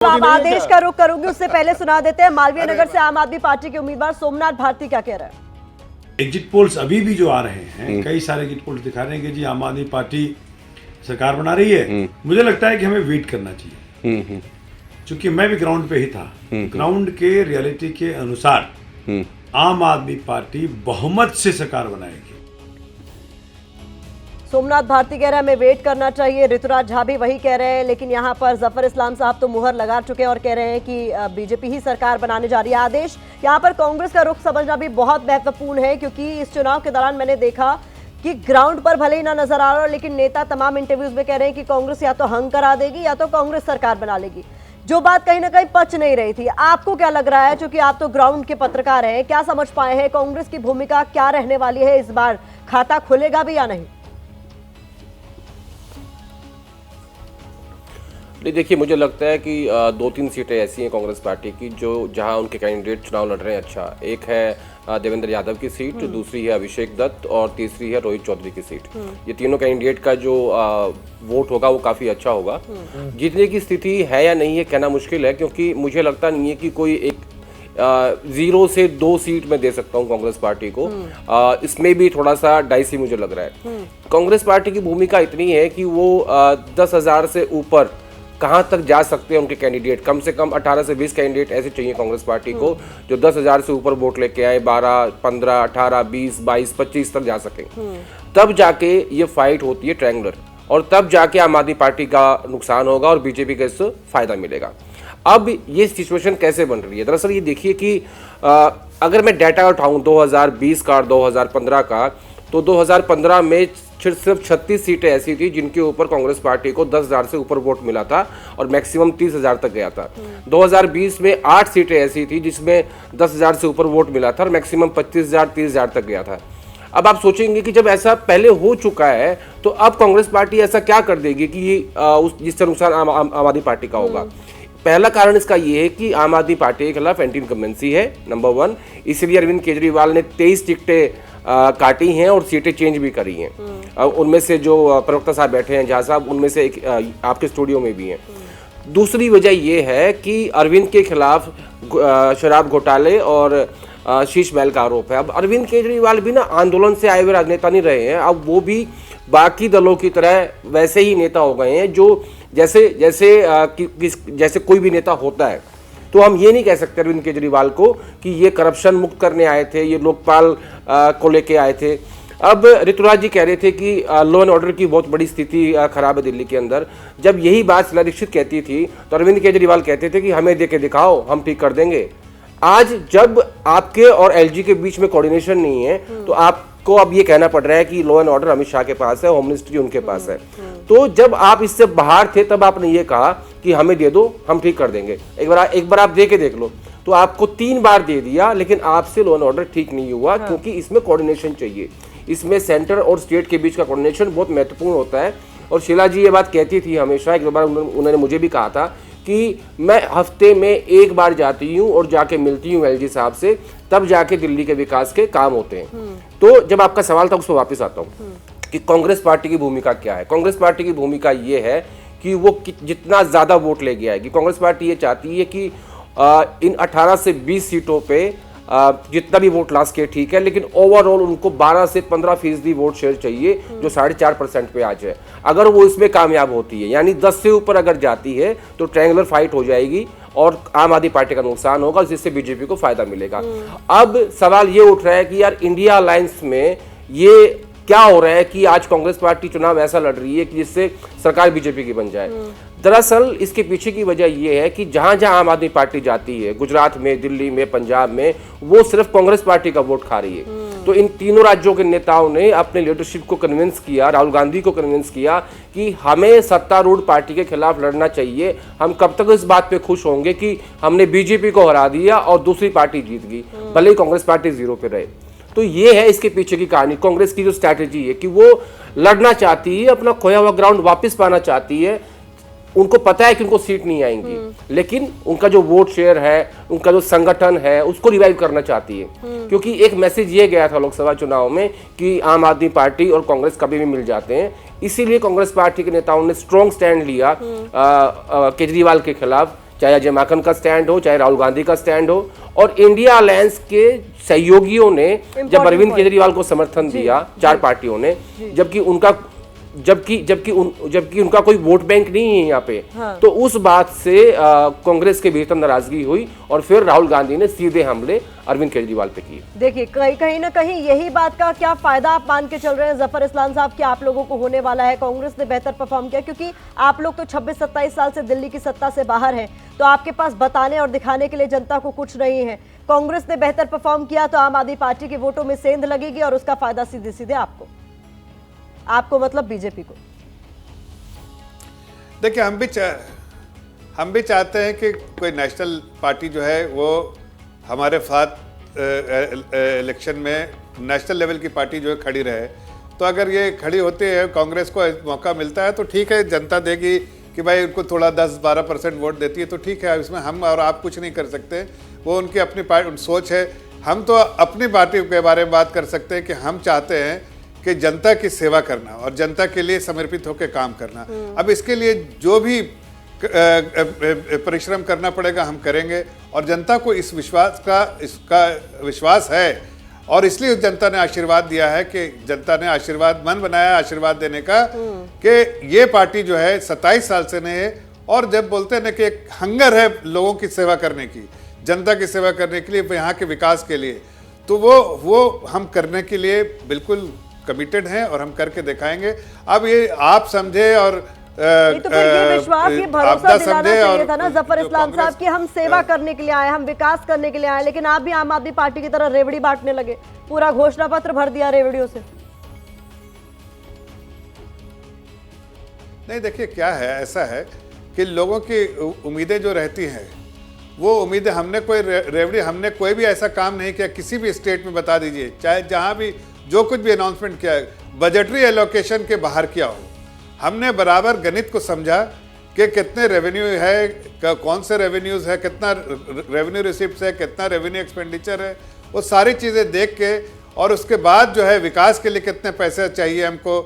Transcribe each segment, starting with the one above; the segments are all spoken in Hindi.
आप आदेश का रुख करोगे उससे पहले सुना देते हैं मालवीय नगर से आम आदमी पार्टी के उम्मीदवार सोमनाथ भारती क्या कह रहे हैं। एग्जिट पोल्स अभी भी जो आ रहे हैं, कई सारे एग्जिट पोल्स दिखा रहे हैं कि जी आम आदमी पार्टी सरकार बना रही है। मुझे लगता है कि हमें वेट करना चाहिए, क्योंकि मैं भी ग्राउंड पे ही था। ग्राउंड के रियलिटी के अनुसार आम आदमी पार्टी बहुमत से सरकार बनाएगी। सोमनाथ भारती कह रहे हैं हमें वेट करना चाहिए, ऋतुराज झा भी वही कह रहे हैं, लेकिन यहाँ पर जफर इस्लाम साहब तो मुहर लगा चुके हैं और कह रहे हैं कि बीजेपी ही सरकार बनाने जा रही है। आदेश, यहाँ पर कांग्रेस का रुख समझना भी बहुत महत्वपूर्ण है, क्योंकि इस चुनाव के दौरान मैंने देखा कि ग्राउंड पर भले ही ना नजर आ रहा हो, लेकिन नेता तमाम इंटरव्यूज में कह रहे हैं कि कांग्रेस या तो हंग करा देगी या तो कांग्रेस सरकार बना लेगी, जो बात कहीं ना कहीं पच नहीं रही थी। आपको क्या लग रहा है, क्योंकि आप तो ग्राउंड के पत्रकार हैं, क्या समझ पाए हैं कांग्रेस की भूमिका क्या रहने वाली है इस बार? खाता खुलेगा भी या नहीं? नहीं, देखिए, मुझे लगता है कि 2-3 सीटें ऐसी हैं कांग्रेस पार्टी की जो जहां उनके कैंडिडेट चुनाव लड़ रहे हैं। अच्छा, एक है देवेंद्र यादव की सीट, दूसरी है अभिषेक दत्त और तीसरी है रोहित चौधरी की सीट। ये तीनों कैंडिडेट का जो वोट होगा वो काफ़ी अच्छा होगा। जीतने की स्थिति है या नहीं है कहना मुश्किल है, क्योंकि मुझे लगता नहीं है कि कोई एक 0 से 2 सीट में दे सकता हूँ कांग्रेस पार्टी को। इसमें भी थोड़ा सा डाइसी मुझे लग रहा है। कांग्रेस पार्टी की भूमिका इतनी है कि वो 10,000 से ऊपर कहाँ तक जा सकते हैं उनके कैंडिडेट। कम से कम 18 से 20 कैंडिडेट ऐसे चाहिए कांग्रेस पार्टी को जो 10,000 से ऊपर वोट लेके आए, 12, 15, 18, 20, 22, 25 तक जा सके। तब जाके ये फाइट होती है ट्रायंगुलर, और तब जाके आम आदमी पार्टी का नुकसान होगा और बीजेपी का इससे फायदा मिलेगा। अब ये सिचुएशन कैसे बन रही है? दरअसल ये देखिए कि अगर मैं डाटा उठाऊं 2020 का और 2015 का, तो 2015 में सिर्फ 36 सीटें ऐसी थी जिनके ऊपर कांग्रेस पार्टी को 10,000 से ऊपर वोट मिला था और मैक्सिमम 30,000 तक गया था। 2020 में 8 सीटें ऐसी थी जिसमें 10,000 से ऊपर वोट मिला था और मैक्सिमम 25,000 30,000 तक गया था। अब आप सोचेंगे कि जब ऐसा पहले हो चुका है तो अब कांग्रेस पार्टी ऐसा क्या कर देगी कि ये जिससे नुकसान आम आदमी पार्टी का होगा। पहला कारण इसका ये है कि आम आदमी पार्टी के खिलाफ एंटी इनकम्बेंसी है, नंबर 1। इसलिए अरविंद केजरीवाल ने 23 टिकटें काटी हैं और सीटें चेंज भी करी हैं। उनमें से जो प्रवक्ता साहब बैठे हैं, झा साहब, उनमें से एक आपके स्टूडियो में भी हैं। दूसरी वजह यह है कि अरविंद के खिलाफ शराब घोटाले और शीश महल का आरोप है। अब अरविंद केजरीवाल भी ना आंदोलन से आए हुए राजनेता नहीं रहे हैं, अब वो भी बाकी दलों की तरह वैसे ही नेता हो गए हैं जो जैसे कोई भी नेता होता है। तो हम ये नहीं कह सकते अरविंद केजरीवाल को कि ये करप्शन मुक्त करने आए थे, ये लोकपाल को लेके आए थे। अब ऋतुराज जी कह रहे थे कि लॉ एंड ऑर्डर की बहुत बड़ी स्थिति खराब है दिल्ली के अंदर। जब यही बात शीला दीक्षित कहती थी तो अरविंद केजरीवाल कहते थे कि हमें दे के दिखाओ, हम ठीक कर देंगे। आज जब आपके और एलजी के बीच में कोऑर्डिनेशन नहीं है तो आपको अब ये कहना पड़ रहा है कि law and order Amit Shah के पास है, होम मिनिस्ट्री उनके पास है। तो जब आप इससे बाहर थे तब आपने ये कहा कि हमें दे दो, हम ठीक कर देंगे। एक बार आप दे के देख लो। तो आपको 3 बार दे दिया, लेकिन आपसे लॉ एंड ऑर्डर ठीक नहीं हुआ। क्योंकि इसमें कोऑर्डिनेशन चाहिए, इसमें सेंटर और स्टेट के बीच का कोऑर्डिनेशन बहुत महत्वपूर्ण होता है। और शीला जी ये बात कहती थी हमेशा, एक बार उन्होंने मुझे भी कहा था कि मैं हफ्ते में 1 बार जाती हूँ और जाके मिलती हूँ एलजी साहब से, तब जाके दिल्ली के विकास के काम होते हैं। तो जब आपका सवाल था उस पर वापस आता हूँ कि कांग्रेस पार्टी की भूमिका क्या है। कांग्रेस पार्टी की भूमिका ये है कि वो जितना ज़्यादा वोट ले गया है, कांग्रेस पार्टी ये चाहती है कि इन 18 से 20 सीटों पे जितना भी वोट ला सके ठीक है, लेकिन ओवरऑल उनको 12 से 15% वोट शेयर चाहिए जो 4.5% पे आज है। अगर वो इसमें कामयाब होती है, यानी 10 से ऊपर अगर जाती है तो ट्रायंगुलर फाइट हो जाएगी और आम आदमी पार्टी का नुकसान होगा, जिससे बीजेपी को फायदा मिलेगा। अब सवाल ये उठ रहा है कि यार इंडिया अलायंस में ये क्या हो रहा है कि आज कांग्रेस पार्टी चुनाव ऐसा लड़ रही है कि जिससे सरकार बीजेपी की बन जाए। दरअसल इसके पीछे की वजह यह है कि जहां जहां आम आदमी पार्टी जाती है, गुजरात में, दिल्ली में, पंजाब में, वो सिर्फ कांग्रेस पार्टी का वोट खा रही है। तो इन तीनों राज्यों के नेताओं ने अपने लीडरशिप को कन्विंस किया, राहुल गांधी को कन्विंस किया कि हमें सत्तारूढ़ पार्टी के खिलाफ लड़ना चाहिए। हम कब तक इस बात पे खुश होंगे कि हमने बीजेपी को हरा दिया और दूसरी पार्टी जीत गई, भले ही कांग्रेस पार्टी 0 पे रहे। तो ये है इसके पीछे की कहानी। कांग्रेस की जो स्ट्रैटेजी है कि वो लड़ना चाहती है, अपना खोया हुआ ग्राउंड वापस पाना चाहती है। उनको पता है कि उनको सीट नहीं आएंगी, लेकिन उनका जो वोट शेयर है, उनका जो संगठन है, उसको रिवाइव करना चाहती है। क्योंकि एक मैसेज ये गया था लोकसभा चुनाव में कि आम आदमी पार्टी और कांग्रेस कभी भी मिल जाते हैं। इसीलिए कांग्रेस पार्टी के नेताओं ने स्ट्रॉन्ग स्टैंड लिया केजरीवाल के खिलाफ चाहे अजय माकन का स्टैंड हो, चाहे राहुल गांधी का स्टैंड हो, और इंडिया अलायंस के सहयोगियों ने जब अरविंद केजरीवाल को समर्थन दिया, 4 पार्टियों ने, जबकि उनका कोई वोट बैंक नहीं है यहाँ पे, तो उस बात से कांग्रेस के भीतर नाराजगी हुई और फिर राहुल गांधी ने सीधे हमले अरविंद केजरीवाल पे किए। देखिए कहीं ना कहीं यही बात का क्या फायदा आप मान के चल रहे हैं जफर इस्लाम साहब कि आप लोगों को होने वाला है? कांग्रेस ने बेहतर परफॉर्म किया क्योंकि आप लोग तो 26-27 साल से दिल्ली की सत्ता से बाहर हैं, तो आपके पास बताने और दिखाने के लिए जनता को कुछ नहीं है। कांग्रेस ने बेहतर परफॉर्म किया तो आम आदमी पार्टी के वोटों में सेंध लगेगी और उसका फायदा सीधे सीधे आपको मतलब बीजेपी को। देखिए, हम भी चाहते हैं कि कोई नेशनल पार्टी जो है वो हमारे साथ इलेक्शन में नेशनल लेवल की पार्टी जो है खड़ी रहे। तो अगर ये खड़ी होती है, कांग्रेस को मौका मिलता है तो ठीक है, जनता देगी कि भाई उनको थोड़ा 10-12% वोट देती है तो ठीक है, इसमें हम और आप कुछ नहीं कर सकते, वो उनकी अपनी सोच है। हम तो अपनी पार्टी के बारे में बात कर सकते हैं कि हम चाहते हैं कि जनता की सेवा करना और जनता के लिए समर्पित होकर काम करना। अब इसके लिए जो भी परिश्रम करना पड़ेगा हम करेंगे, और जनता को इसका विश्वास है, और इसलिए जनता ने आशीर्वाद दिया है कि जनता ने आशीर्वाद मन बनाया आशीर्वाद देने का कि ये पार्टी जो है 27 साल से नहीं है, और जब बोलते हैं ना कि एक हंगर है लोगों की सेवा करने की, जनता की सेवा करने के लिए, यहाँ के विकास के लिए, तो वो हम करने के लिए बिल्कुल कमिटेड हैं और हम करके दिखाएंगे। अब ये आप समझे और तो फिर ये विश्वास, ये भरोसा दिलाना चाहिए था ना जफर इस्लाम साहब कि हम सेवा करने के लिए आए, हम विकास करने के लिए आए, लेकिन आप भी आम आदमी पार्टी की तरह रेवड़ी बांटने लगे, पूरा घोषणा पत्र भर दिया रेवड़ियों से। नहीं, देखिए क्या है, ऐसा है कि लोगों की उम्मीदें जो रहती हैं वो उम्मीदें, हमने कोई रेवड़ी, हमने कोई भी ऐसा काम नहीं किया किसी भी स्टेट में, बता दीजिए, चाहे जहां भी जो कुछ भी अनाउंसमेंट किया है बजटरी एलोकेशन के बाहर किया हो। हमने बराबर गणित को समझा कि कितने रेवेन्यू है, कौन से रेवेन्यूज है, कितना रेवेन्यू रिसिप्ट है, कितना रेवेन्यू एक्सपेंडिचर है, वो सारी चीज़ें देख के, और उसके बाद जो है विकास के लिए कितने पैसे चाहिए हमको,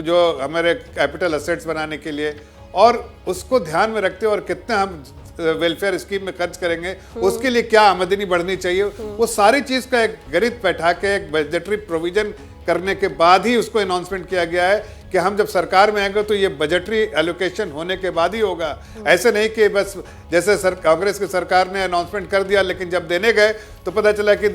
जो हमारे कैपिटल असेट्स बनाने के लिए, और उसको ध्यान में रखते और कितने हम वेलफेयर स्कीम में खर्च करेंगे, उसके लिए क्या आमदनी बढ़नी चाहिए, वो सारी चीज़ का एक गणित बैठा के एक बजटरी प्रोविजन करने के बाद ही उसको अनाउंसमेंट किया गया है कि हम जब सरकार में आएंगे तो ये बजटरी एलोकेशन होने के बाद ही होगा। ऐसे नहीं कि बस जैसे कांग्रेस की सरकार ने अनाउंसमेंट कर दिया लेकिन जब देने गए तो पता चला कि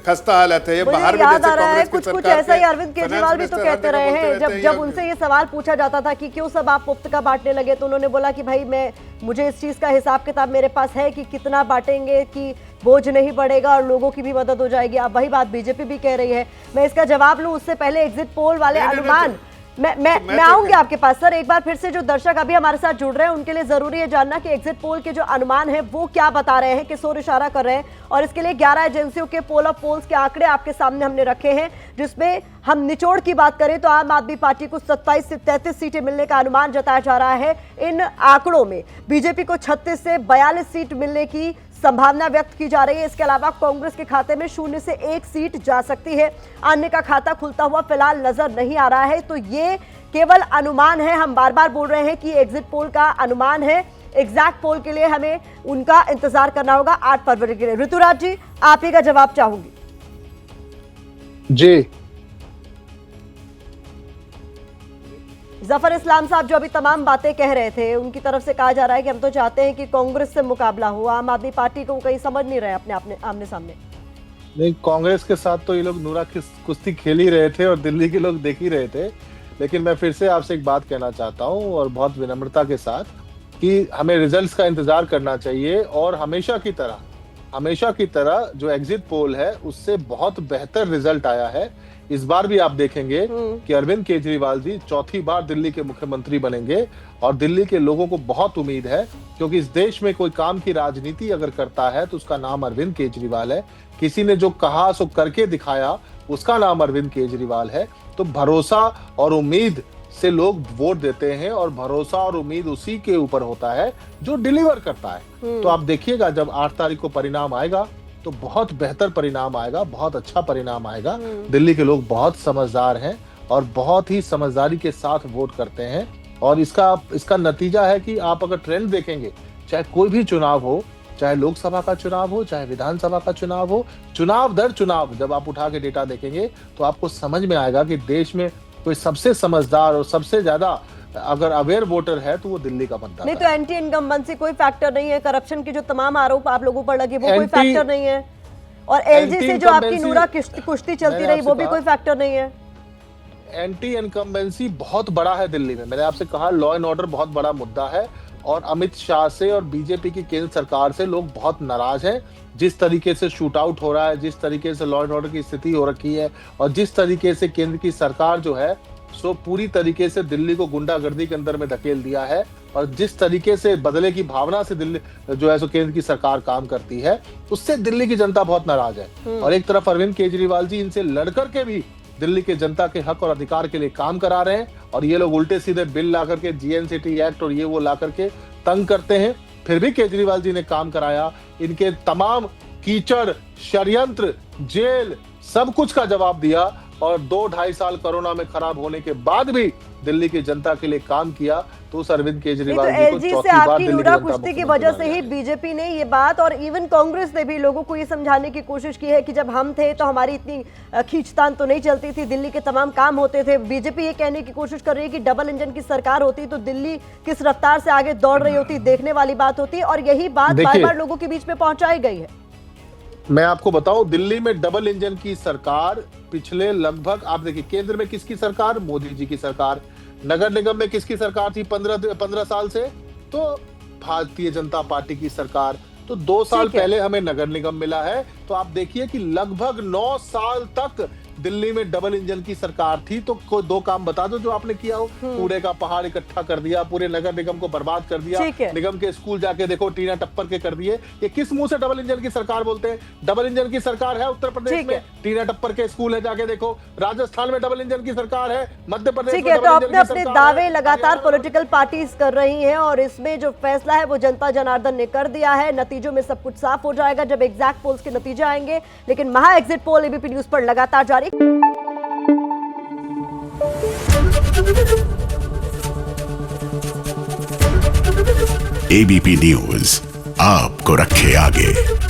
खस्ता हालत है। ये बाहर भी जैसे कांग्रेस की कुछ ऐसा ही अरविंद केजरीवाल भी तो कहते रहे हैं, जब उनसे ये सवाल पूछा जाता था कि क्यों सब आप मुफ्त का बांटने लगे, तो उन्होंने बोला कि भाई मुझे इस चीज का हिसाब किताब मेरे पास है कि कितना बांटेंगे कि बोझ नहीं बढ़ेगा और लोगों की भी मदद हो जाएगी। अब वही बात बीजेपी भी कह रही है। मैं इसका जवाब लूं उससे पहले एग्जिट पोल वाले अनुमान मैं आऊंगी आपके पास सर। एक बार फिर से जो दर्शक अभी हमारे साथ जुड़ रहे हैं उनके लिए जरूरी है जानना कि एग्जिट पोल के जो अनुमान है वो क्या बता रहे हैं, किस ओर इशारा कर रहे हैं, और इसके लिए 11 एजेंसियों के पोल ऑफ पोल्स के आंकड़े आपके सामने हमने रखे हैं, जिसमें हम निचोड़ की बात करें तो आम आदमी पार्टी को 27 से 33 सीटें मिलने का अनुमान जताया जा रहा है। इन आंकड़ों में बीजेपी को 36 से 42 सीट मिलने की संभावना व्यक्त की जा रही है। इसके अलावा कांग्रेस के खाते में 0 से 1 सीट जा सकती है, अन्य का खाता खुलता हुआ फिलहाल नजर नहीं आ रहा है। तो ये केवल अनुमान है, हम बार बार बोल रहे हैं कि एग्जिट पोल का अनुमान है, एग्जैक्ट पोल के लिए हमें उनका इंतजार करना होगा 8 फरवरी के लिए। ऋतुराज जी, आप ही का जवाब चाहूंगी। जी, जफर इस्लाम साहब जो अभी तमाम बातें कह रहे थे, उनकी तरफ से कहा जा रहा है कि हम तो चाहते हैं कि कांग्रेस से मुकाबला हो, आम आदमी पार्टी को कहीं समझ नहीं रहे अपने आमने सामने। नहीं, कांग्रेस के साथ तो ये लोग नूरा की कुश्ती खेल ही रहे थे और दिल्ली के लोग देख ही रहे थे। लेकिन मैं फिर से आपसे एक बात कहना चाहता हूं और बहुत विनम्रता के साथ कि हमें रिजल्ट्स का इंतजार करना चाहिए, और हमेशा की तरह जो एग्जिट पोल है उससे बहुत बेहतर रिजल्ट आया है। इस बार भी आप देखेंगे कि अरविंद केजरीवाल जी चौथी बार दिल्ली के मुख्यमंत्री बनेंगे, और दिल्ली के लोगों को बहुत उम्मीद है, क्योंकि इस देश में कोई काम की राजनीति अगर करता है तो उसका नाम अरविंद केजरीवाल है। किसी ने जो कहा सो करके दिखाया, उसका नाम अरविंद केजरीवाल है। तो भरोसा और उम्मीद से लोग वोट देते हैं, और भरोसा और उम्मीद उसी के ऊपर होता है जो डिलीवर करता है। तो आप देखिएगा जब 8 तारीख को परिणाम आएगा तो बहुत बेहतर परिणाम आएगा, बहुत अच्छा परिणाम आएगा। दिल्ली के लोग बहुत समझदार हैं और बहुत ही समझदारी के साथ वोट करते हैं, और इसका नतीजा है कि आप अगर ट्रेंड देखेंगे चाहे कोई भी चुनाव हो, चाहे लोकसभा का चुनाव हो, चाहे विधानसभा का चुनाव हो, चुनाव दर चुनाव जब आप उठा के डेटा देखेंगे तो आपको समझ में आएगा कि देश में कोई सबसे समझदार और सबसे ज्यादा अगर अवेयर वोटर है तो वो दिल्ली का मतदाता नहीं तो एंटी इनकम्बेंसी कोई फैक्टर नहीं है, करप्शन के जो तमाम आरोप आप लोगों पर लगे वो कोई फैक्टर नहीं है, और एलजी से जो आपकी नूरा कुश्ती चलती रही वो भी कोई फैक्टर नहीं है। एंटी इनकम्बेंसी बहुत बड़ा है दिल्ली में। मैंने आपसे कहा लॉ एंड ऑर्डर बहुत बड़ा मुद्दा है और अमित शाह से और बीजेपी की केंद्र सरकार से लोग बहुत नाराज हैं। जिस तरीके से शूट आउट हो रहा है, जिस तरीके से लॉ एंड ऑर्डर की स्थिति हो रखी है और जिस तरीके से केंद्र की सरकार जो है सो पूरी तरीके से दिल्ली को गुंडागर्दी के अंदर में धकेल दिया है, और जिस तरीके से बदले की भावना से दिल्ली जो है सो केंद्र की सरकार काम करती है उससे दिल्ली की जनता बहुत नाराज है। और एक तरफ अरविंद केजरीवाल जी इनसे लड़कर के भी दिल्ली के जनता के हक और अधिकार के लिए काम करा रहे हैं, और ये लोग उल्टे सीधे बिल ला करके जीएनसीटी एक्ट और ये वो ला करके तंग करते हैं। फिर भी केजरीवाल जी ने काम कराया। इनके तमाम कीचड़, षड्यंत्र, जेल सब कुछ का जवाब दिया, और 2-2.5 साल कोरोना में खराब होने के बाद भी दिल्ली की जनता के लिए काम किया। तो उस अरविंद केजरीवाल जी को एलजी चौथी से बार आपकी दिल्ली नूरा की जनता कुश्ती की मुख्यमंत्री वजह से बनाया ही है। बीजेपी ने ये बात और इवन कांग्रेस ने भी लोगों को ये समझाने की कोशिश की है कि जब हम थे तो हमारी इतनी खींचतान तो नहीं चलती थी, दिल्ली के तमाम काम होते थे। बीजेपी ये कहने की कोशिश कर रही है कि डबल इंजन की सरकार होती तो दिल्ली किस रफ्तार से आगे दौड़ रही होती, देखने वाली बात होती, और यही बात बार बार लोगों के बीच में पहुंचाई गई है। मैं आपको बताऊं, दिल्ली में डबल इंजन की सरकार पिछले लगभग, आप देखिए केंद्र में किसकी सरकार, मोदी जी की सरकार। नगर निगम में किसकी सरकार थी 15 साल से, तो भारतीय जनता पार्टी की सरकार। तो 2 साल पहले हमें नगर निगम मिला है। तो आप देखिए कि लगभग 9 साल तक दिल्ली में डबल इंजन की सरकार थी। तो कोई 2 काम बता दो जो आपने किया हो। कूड़े का पहाड़ इकट्ठा कर दिया, पूरे नगर निगम को बर्बाद कर दिया, निगम के स्कूल जाके देखो टीना टप्पर के कर दिए। ये किस मुंह से डबल इंजन की सरकार बोलते हैं? डबल इंजन की सरकार है उत्तर प्रदेश में, टीना टप्पर के स्कूल है, जाके देखो। राजस्थान में डबल इंजन की सरकार है, मध्य प्रदेश में तो अपने अपने दावे लगातार पॉलिटिकल पार्टीज कर रही हैं, और इसमें जो फैसला है वो जनता जनार्दन ने कर दिया है। नतीजों में सब कुछ साफ हो जाएगा जब एग्जैक्ट पोल्स के नतीजे आएंगे। लेकिन महा एग्जिट पोल एबीपी न्यूज पर लगातार जारी। एबीपी न्यूज आपको रखे आगे।